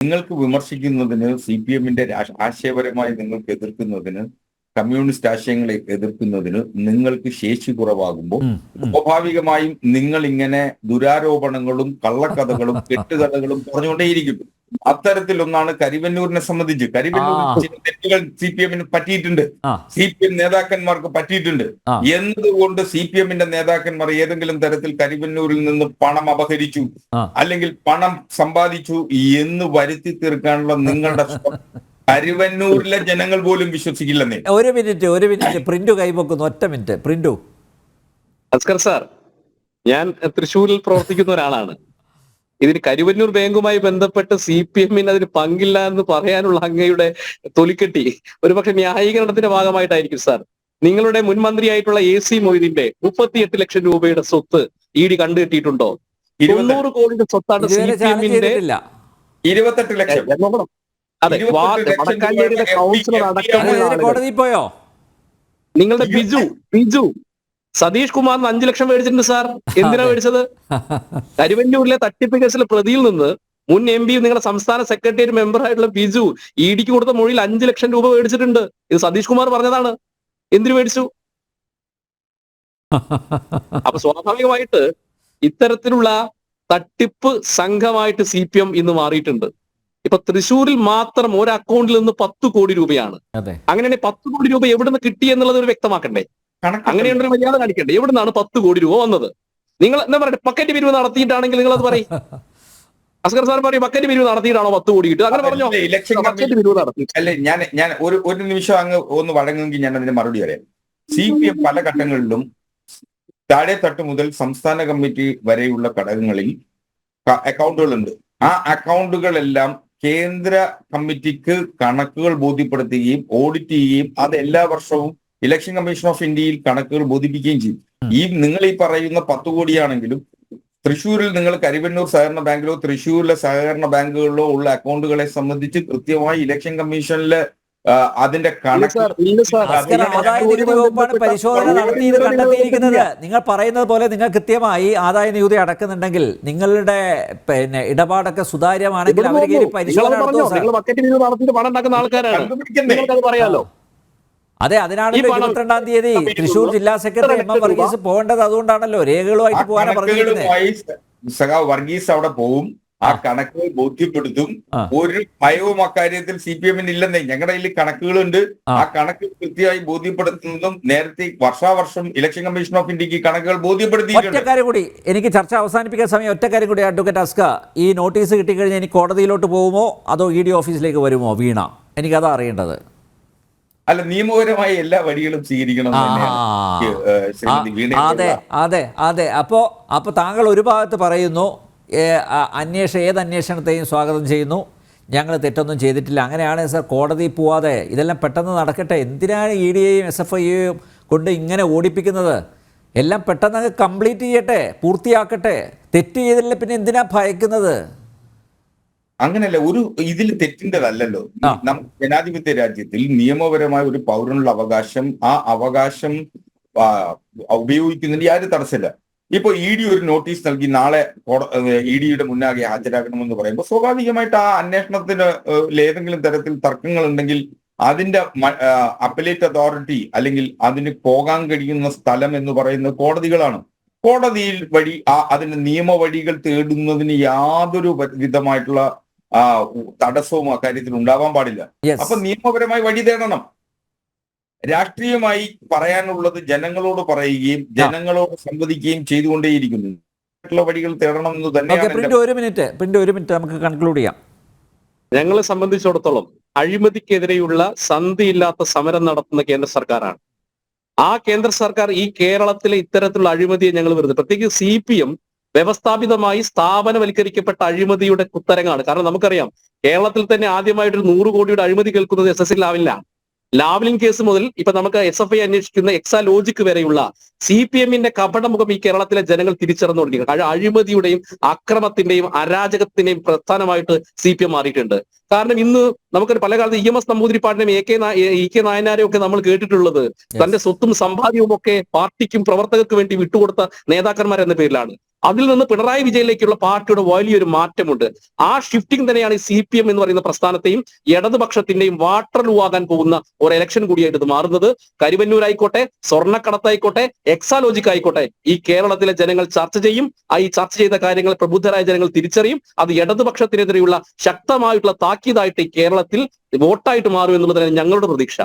നിങ്ങൾക്ക് വിമർശിക്കുന്നതിന് CPM-ന്റെ ആശയപരമായി നിങ്ങൾക്ക് എതിർക്കുന്നതിന് കമ്മ്യൂണിസ്റ്റ് ആശയങ്ങളെ എതിർക്കുന്നതിന് നിങ്ങൾക്ക് ശേഷി കുറവാകുമ്പോൾ സ്വാഭാവികമായും നിങ്ങൾ ഇങ്ങനെ ദുരാരോപണങ്ങളും കള്ളക്കഥകളും കെട്ടുകഥകളും പറഞ്ഞുകൊണ്ടേയിരിക്കും. അത്തരത്തിലൊന്നാണ് കരിവന്നൂരിനെ സംബന്ധിച്ച്. കരിവന്നൂരിൽ ചില തെറ്റുകൾ CPM-ന് പറ്റിയിട്ടുണ്ട്, CPM നേതാക്കന്മാർക്ക് പറ്റിയിട്ടുണ്ട്. എന്തുകൊണ്ട് CPM-ന്റെ നേതാക്കന്മാർ ഏതെങ്കിലും തരത്തിൽ കരിവന്നൂരിൽ നിന്ന് പണം അപഹരിച്ചു അല്ലെങ്കിൽ പണം സമ്പാദിച്ചു എന്ന് വരുത്തി തീർക്കാനുള്ള നിങ്ങളുടെ കരുവന്നൂരിലെ ജനങ്ങൾ പോലും വിശ്വസിക്കില്ലെന്നേ. ഒരു മിനിറ്റ് പ്രിന്റു കൈവക്കുന്നു. ഒറ്റ മിനിറ്റ് പ്രിന്റു. അസ്കർ സാർ, ഞാൻ തൃശ്ശൂരിൽ പ്രവർത്തിക്കുന്ന ഒരാളാണ്. ഇതിന് കരുവന്നൂർ ബാങ്കുമായി ബന്ധപ്പെട്ട് CPM-ന് അതിന് പങ്കില്ല എന്ന് പറയാനുള്ള അങ്ങയുടെ തൊലിക്കെട്ടി ഒരുപക്ഷെ ന്യായീകരണത്തിന്റെ ഭാഗമായിട്ടായിരിക്കും സാർ. നിങ്ങളുടെ മുൻ മന്ത്രിയായിട്ടുള്ള AC മൊയ്തീന്റെ 38 ലക്ഷം രൂപയുടെ സ്വത്ത് ED കണ്ടുകെട്ടിയിട്ടുണ്ടോ? 200 കോടിയുടെ സ്വത്താണ് CPM-ന്റെ. 28 ലക്ഷം. അതെ, വടക്കാഞ്ചേരിയുടെ കൗൺസിലർ കോടതി പോയോ? നിങ്ങളുടെ ബിജു സതീഷ് കുമാറിന് 5 ലക്ഷം മേടിച്ചിട്ടുണ്ട് സാർ. എന്തിനാ മേടിച്ചത്? കരുവന്നൂരിലെ തട്ടിപ്പ് കേസിലെ പ്രതിയിൽ നിന്ന് മുൻ MP നിങ്ങളുടെ സംസ്ഥാന സെക്രട്ടേറിയറ്റ് മെമ്പർ ആയിട്ടുള്ള ബിജു EDക്ക് കൊടുത്ത മൊഴിയിൽ 5 ലക്ഷം രൂപ മേടിച്ചിട്ടുണ്ട്. ഇത് സതീഷ് കുമാർ പറഞ്ഞതാണ്. എന്തിനു മേടിച്ചു? അപ്പൊ സ്വാഭാവികമായിട്ട് ഇത്തരത്തിലുള്ള തട്ടിപ്പ് സംഘമായിട്ട് CPM ഇന്ന് മാറിയിട്ടുണ്ട്. ഇപ്പൊ തൃശ്ശൂരിൽ മാത്രം ഒരു അക്കൗണ്ടിൽ നിന്ന് 10 കോടി രൂപയാണ്. അങ്ങനെയാണെങ്കിൽ 10 കോടി രൂപ എവിടെ നിന്ന് കിട്ടി എന്നുള്ളത് ഒരു വ്യക്തമാക്കണ്ടേ? അങ്ങനെയുണ്ടൊരു മര്യാദ കാണിക്കണ്ടേ? എവിടെ നിന്നാണ് 10 കോടി രൂപ വന്നത്? നിങ്ങൾ എന്താ പറയുക, പക്കറ്റ് പിരിവ് നടത്തിയിട്ടാണെങ്കിൽ നിങ്ങൾ അത് പറയും. അസ്കർ സാർ പറയും പക്കറ്റ് പിരിവ് നടത്തിയിട്ടാണോ 10 കോടി കിട്ടുക? അങ്ങനെ പറഞ്ഞോ. പക്കറ്റ് പിരിവ് നടത്തി അല്ലെ? ഞാൻ ഒരു നിമിഷം അങ്ങ് ഒന്ന് വഴങ്ങുമെങ്കിൽ ഞാൻ അതിന് മറുപടി പറയാം. CPM പല ഘട്ടങ്ങളിലും താഴെ തട്ട് മുതൽ സംസ്ഥാന കമ്മിറ്റി വരെയുള്ള ഘടകങ്ങളിൽ അക്കൗണ്ടുകളുണ്ട്. ആ അക്കൗണ്ടുകളെല്ലാം കേന്ദ്ര കമ്മിറ്റിക്ക് കണക്കുകൾ ബോധ്യപ്പെടുത്തുകയും ഓഡിറ്റ് ചെയ്യുകയും അത് എല്ലാ വർഷവും ഇലക്ഷൻ കമ്മീഷൻ ഓഫ് ഇന്ത്യയിൽ കണക്കുകൾ ബോധിപ്പിക്കുകയും ചെയ്യും. നിങ്ങൾ ഈ പറയുന്ന 10 കോടിയാണെങ്കിലും തൃശ്ശൂരിൽ നിങ്ങൾ കരിവന്നൂർ സഹകരണ ബാങ്കിലോ തൃശ്ശൂരിലെ സഹകരണ ബാങ്കുകളിലോ ഉള്ള അക്കൗണ്ടുകളെ സംബന്ധിച്ച് കൃത്യമായി ഇലക്ഷൻ കമ്മീഷനിലെ അതിന്റെ പരിശോധന നടത്തിയത് കണ്ടെത്തിയിരിക്കുന്നത്. നിങ്ങൾ പറയുന്നത് പോലെ നിങ്ങൾ കൃത്യമായി ആദായ നികുതി അടക്കുന്നുണ്ടെങ്കിൽ നിങ്ങളുടെ ഇടപാടൊക്കെ സുതാര്യമാണെങ്കിൽ അവർ പരിശോധന പറയാലോ. അതെ, അതിനാണല്ലോ 22-ാം തീയതി തൃശ്ശൂർ ജില്ലാ സെക്രട്ടറി MM വർഗീസ് പോകേണ്ടത്. അതുകൊണ്ടാണല്ലോ രേഖകളുമായിട്ട് പോകാനാണ് പറഞ്ഞിരിക്കുന്നത്. വർഗീസ് അവിടെ പോവും, ആ കണക്കുകൾ ബോധ്യപ്പെടുത്തും. ഒരു ഭയവും അക്കാര്യത്തിൽ CPM-ന് ഇല്ലെന്നേ. ഞങ്ങളുടെ കയ്യിൽ കണക്കുകളുണ്ട്. ആ കണക്ക് കൃത്യമായി ബോധ്യപ്പെടുത്തുന്നതും നേരത്തെ വർഷാവർഷം ഇലക്ഷൻ കമ്മീഷൻ ഓഫ് ഇന്ത്യക്ക് കണക്കുകൾ ബോധ്യപ്പെടുത്തിയിട്ടുണ്ട്. ഒറ്റക്കാര്യം കൂടി, എനിക്ക് ചർച്ച അവസാനിപ്പിക്കാൻ സമയം. ഒറ്റക്കാര്യം കൂടി അഡ്വക്കേറ്റ് അസ്ക, ഈ നോട്ടീസ് കിട്ടിക്കഴിഞ്ഞാൽ ഇനി കോടതിയിലോട്ട് പോകുമോ അതോ ED ഓഫീസിലേക്ക് വരുമോ? വീണ, എനിക്കതാ അറിയേണ്ടത്. അല്ല, നിയമപരമായ എല്ലാ വഴികളും സ്വീകരിക്കണം. അതെ. അപ്പൊ താങ്കൾ ഒരു ഭാഗത്ത് പറയുന്നു ഏത് അന്വേഷണത്തെയും സ്വാഗതം ചെയ്യുന്നു, ഞങ്ങൾ തെറ്റൊന്നും ചെയ്തിട്ടില്ല. അങ്ങനെയാണ് സർ കോടതി പോവാതെ ഇതെല്ലാം പെട്ടെന്ന് നടക്കട്ടെ. എന്തിനാണ് ED-യെയും SFI-യെയും കൊണ്ട് ഇങ്ങനെ ഓടിപ്പിക്കുന്നത്? എല്ലാം പെട്ടെന്ന് കംപ്ലീറ്റ് ചെയ്യട്ടെ, പൂർത്തിയാക്കട്ടെ. തെറ്റ് ചെയ്തില്ല പിന്നെ എന്തിനാ ഭയക്കുന്നത്? അങ്ങനെയല്ല, ഒരു ഇതിൽ തെറ്റിൻ്റെതല്ലല്ലോ. ജനാധിപത്യ രാജ്യത്തിൽ നിയമപരമായ ഒരു പൗരനുള്ള അവകാശം, ആ അവകാശം ഉപയോഗിക്കുന്നതിന് യാതൊരു തടസ്സമില്ല. ഇപ്പൊ ED ഒരു നോട്ടീസ് നൽകി നാളെ ED-യുടെ മുന്നാകെ ഹാജരാകണമെന്ന് പറയുമ്പോൾ സ്വാഭാവികമായിട്ട് ആ അന്വേഷണത്തിന് ഏതെങ്കിലും തരത്തിൽ തർക്കങ്ങൾ ഉണ്ടെങ്കിൽ അതിന്റെ അപ്പലേറ്റ് അതോറിറ്റി അല്ലെങ്കിൽ അതിന് പോകാൻ കഴിയുന്ന സ്ഥലം എന്ന് പറയുന്നത് കോടതികളാണ്. കോടതിയിൽ വഴി അതിന്റെ നിയമവഴികൾ തേടുന്നതിന് യാതൊരു വിധമായിട്ടുള്ള തടസ്സവും അക്കാര്യത്തിൽ ഉണ്ടാവാൻ പാടില്ല. അപ്പൊ നിയമപരമായി വഴി തേടണം. രാഷ്ട്രീയമായി പറയാനുള്ളത് ജനങ്ങളോട് പറയുകയും ജനങ്ങളോട് സംവദിക്കുകയും ചെയ്തുകൊണ്ടേയിരിക്കുന്നു. വഴികൾ തേടണം എന്ന് തന്നെയാണ്. ഒരു മിനിറ്റ് നമുക്ക് കൺക്ലൂഡ് ചെയ്യാം. ഞങ്ങളെ സംബന്ധിച്ചിടത്തോളം അഴിമതിക്കെതിരെയുള്ള സന്ധിയില്ലാത്ത സമരം നടത്തുന്ന കേന്ദ്ര സർക്കാരാണ്. ആ കേന്ദ്ര സർക്കാർ ഈ കേരളത്തിലെ ഇത്തരത്തിലുള്ള അഴിമതിയെ ഞങ്ങൾ വെറുതെ, പ്രത്യേകിച്ച് CPM വ്യവസ്ഥാപിതമായി സ്ഥാപനവൽക്കരിക്കപ്പെട്ട അഴിമതിയുടെ കുത്തരങ്ങാണ്. കാരണം നമുക്കറിയാം, കേരളത്തിൽ തന്നെ ആദ്യമായിട്ടൊരു 100 കോടിയുടെ അഴിമതി കേൾക്കുന്നത് SSL ലാവലിനാണ്. ലാവ്ലിൻ കേസ് മുതൽ ഇപ്പൊ നമുക്ക് SFI അന്വേഷിക്കുന്ന എക്സാലോജിക് വരെയുള്ള CPM-ന്റെ കപടമുഖം ഈ കേരളത്തിലെ ജനങ്ങൾ തിരിച്ചറിഞ്ഞു തുടങ്ങി. അഴിമതിയുടെയും അക്രമത്തിന്റെയും അരാജകത്തിന്റെയും പ്രധാനമായിട്ട് CPM മാറിയിട്ടുണ്ട്. കാരണം ഇന്ന് നമുക്ക് പല കാലത്ത് EMS നമ്പൂതിരിപ്പാടിനെയും EK നായനാരെയും ഒക്കെ നമ്മൾ കേട്ടിട്ടുള്ളത് തന്റെ സ്വത്തും സമ്പാദ്യവും ഒക്കെ പാർട്ടിക്കും പ്രവർത്തകർക്ക് വേണ്ടി വിട്ടുകൊടുത്ത നേതാക്കന്മാർ എന്ന പേരിലാണ്. അതിൽ നിന്ന് പിണറായി വിജയനിലേക്കുള്ള പാർട്ടിയുടെ വലിയൊരു മാറ്റമുണ്ട്. ആ ഷിഫ്റ്റിംഗ് തന്നെയാണ് ഈ CPM എന്ന് പറയുന്ന പ്രസ്ഥാനത്തെയും ഇടതുപക്ഷത്തിന്റെയും വാട്ടർ ലൂ ആകാൻ പോകുന്ന ഒരു ഇലക്ഷൻ കൂടിയായിട്ട് ഇത് മാറുന്നത്. കരുവന്നൂർ ആയിക്കോട്ടെ, സ്വർണ്ണക്കടത്തായിക്കോട്ടെ, എക്സാലോജിക് ആയിക്കോട്ടെ, ഈ കേരളത്തിലെ ജനങ്ങൾ ചർച്ച ചെയ്യും. ഈ ചർച്ച ചെയ്ത കാര്യങ്ങൾ പ്രബുദ്ധരായ ജനങ്ങൾ തിരിച്ചറിയും. അത് ഇടതുപക്ഷത്തിനെതിരെയുള്ള ശക്തമായിട്ടുള്ള താക്കീതായിട്ട് ഈ കേരളത്തിൽ വോട്ടായിട്ട് മാറും എന്നുള്ളതാണ് ഞങ്ങളുടെ പ്രതീക്ഷ.